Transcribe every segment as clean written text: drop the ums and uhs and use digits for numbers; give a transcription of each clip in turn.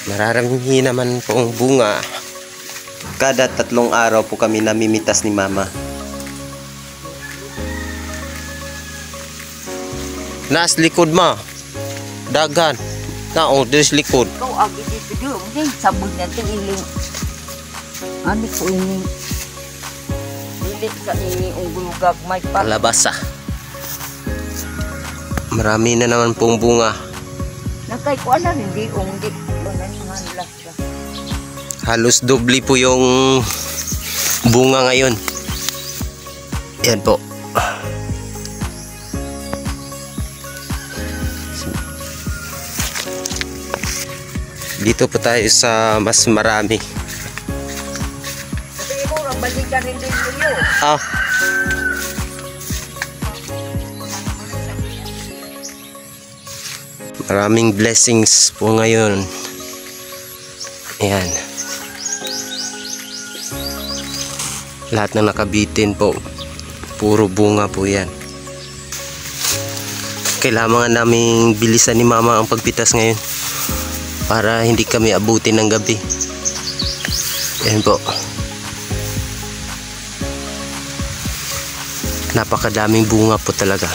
Mararami naman pong bunga. Kada 3 araw po kami namimitas ni Mama. Nas likod ma. Dagan. Naong des likod. Kau agi dito dulu, mungkin sabun nanti iling. Ani ko ini. Ilik sa ini unggul gagmay pa. Kalabasa. Marami na naman pong bunga. Nakay ko ana hindi ungdi. Bananiman lang ka. Halos doble po yung bunga ngayon. Yan po. Dito po tayo sa mas marami. Sabi mo, balikan rin din mo. Ah. Maraming blessings po ngayon. Ayan. Lahat na nakabitin po. Puro bunga po yan. Kailangan naming bilisan ni Mama ang pagpitas ngayon, para hindi kami abutin ng gabi. Ayan po. Napakadaming bunga po talaga.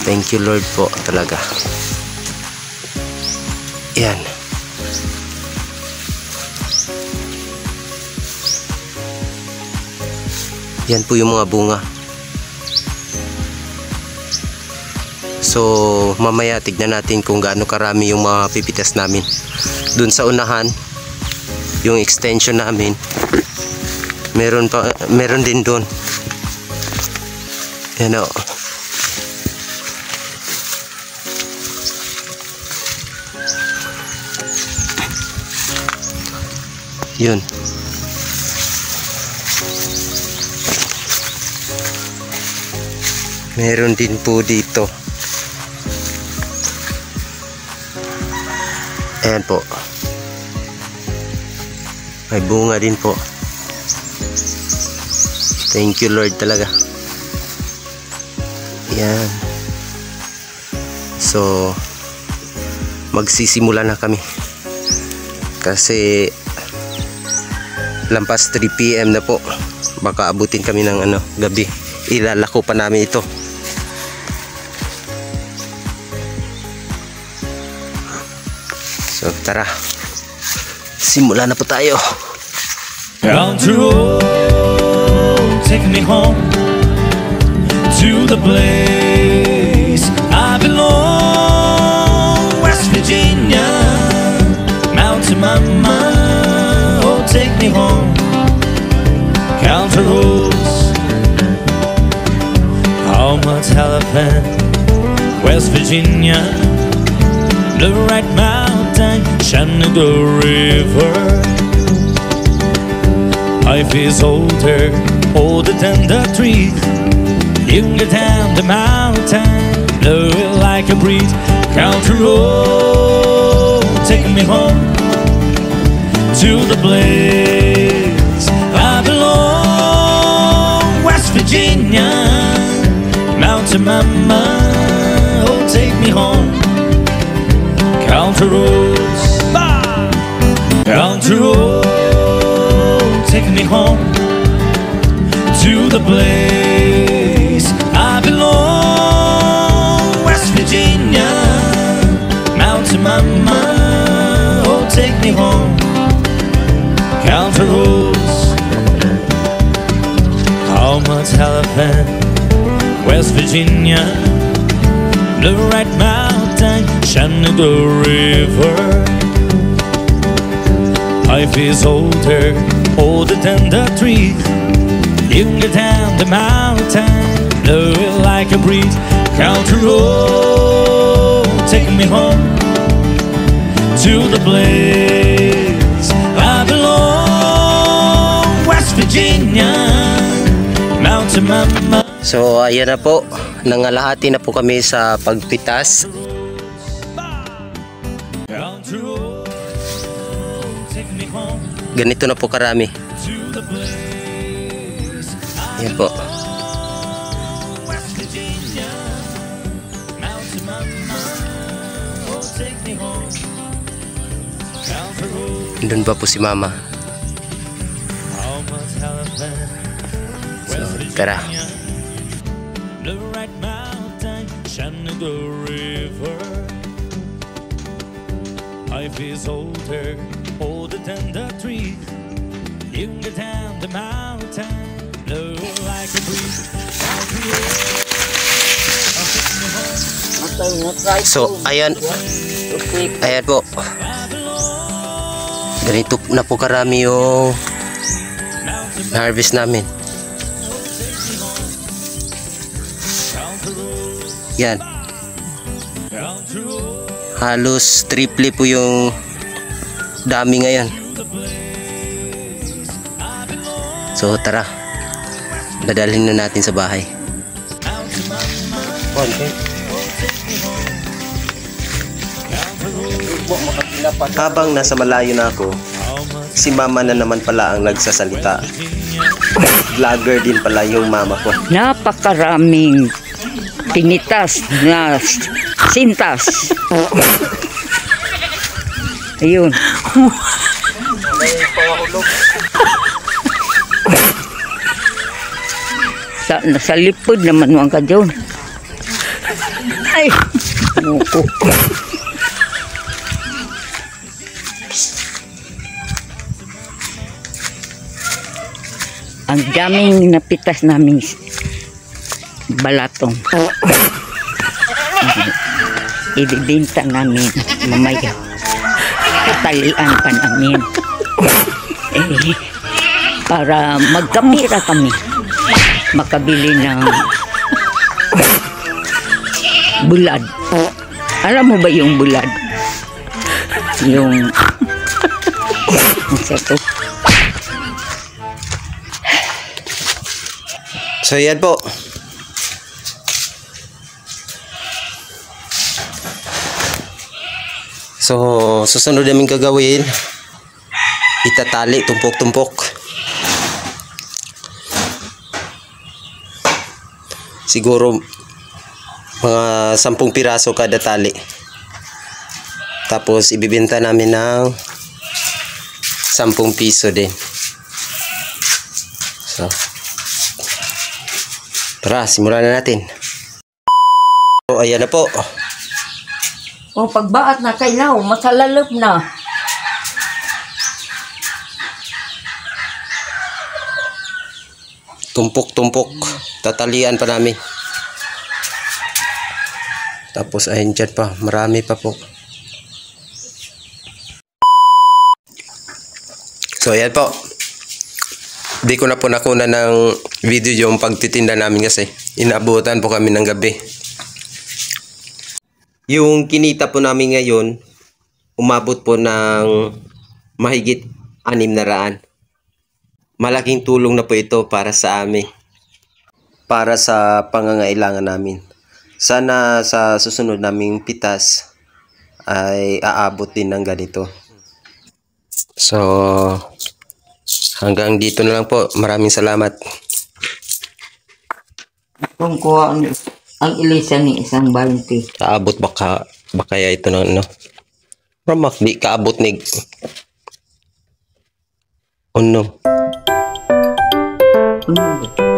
Thank you Lord po talaga. Ayan. Yan po yung mga bunga. So mamaya tignan natin kung gaano karami yung mga pipitas namin. Dun sa unahan, yung extension namin, meron din dun. Yan o. Yun. Meron din po dito. Ayan po. May bunga din po. Thank you Lord talaga. Ayan. So magsisimula na kami. Kasi lampas 3 PM na po. Baka abutin kami ng gabi. Ilalako pa namin ito. So tara, simula na po tayo. Country road, take me home to the place I belong. West Virginia, Mountain Mama, oh take me home. Country roads, how much elephant, West Virginia, the right mountain, Shenandoah River. Life is older than the trees. You can get down the mountain, blow it like a breeze. Country road, taking me home to the place I belong. West Virginia, Mountain Mama, oh take me home. Country roads, country road, take me home to the place I belong. West Virginia, Mountain Mama, oh take me home. Country roads, how much elephant, West Virginia, the right mountain, Shenandoah River. Life is older than the trees. You can get down the mountain, blow it like a breeze. Country road, taking me home to the place I belong. West Virginia, Mountain Mama. So ayan na po, nangalahati na po kami sa pagpitas. Ganito na po karami. Ayan po. Doon pa po si Mama. So, tara. The right mountain, Shenandoah River. Life is older than the trees. You can get down the mountain, blow like a breeze. So, ayan. Ayan po. Ganito na po karami yung harvest namin. Yan. Halos triple po yung dami ngayon. So tara, dadalhin na natin sa bahay. Habang nasa malayo na ako, si Mama na naman pala ang nagsasalita. Vlogger din pala yung mama ko. Napakaraming pinitas na sintas. Ayun. Sa lipod naman mo ang kadyon. Ay! Muko. Ang daming napitas naming balatong. Ibibinta namin mamaya. Katalian pa namin. Para magkapira kami. Makabili ng bulad. Alam mo ba yung bulad? Yung ito. So yan po. So susunod namin gagawin, itatali tumpok-tumpok. Siguro mga 10 piraso kada tali. Tapos ibibenta namin ng 10 piso din. So tara, simulan na natin. So ayan na po. O pagbaat na kailaw, makalalap na. Tumpok-tumpok. Tatalian pa namin. Tapos ayun dyan pa. Marami pa po. So ayan po. Di ko na po nakuna ng video yung pagtitinda namin kasi inaabutan po kami ng gabi. Yung kinita po namin ngayon, umabot po ng mahigit 600. Malaking tulong na po ito para sa amin. Para sa pangangailangan namin. Sana sa susunod naming pitas ay aabot din ng ganito. So, hanggang dito na lang po. Maraming salamat. Kung kuha ang ilisa ni isang 20. Kaabot baka kaya ito ng ano. Ramak di kaabot ni. Oh no. Ano ba?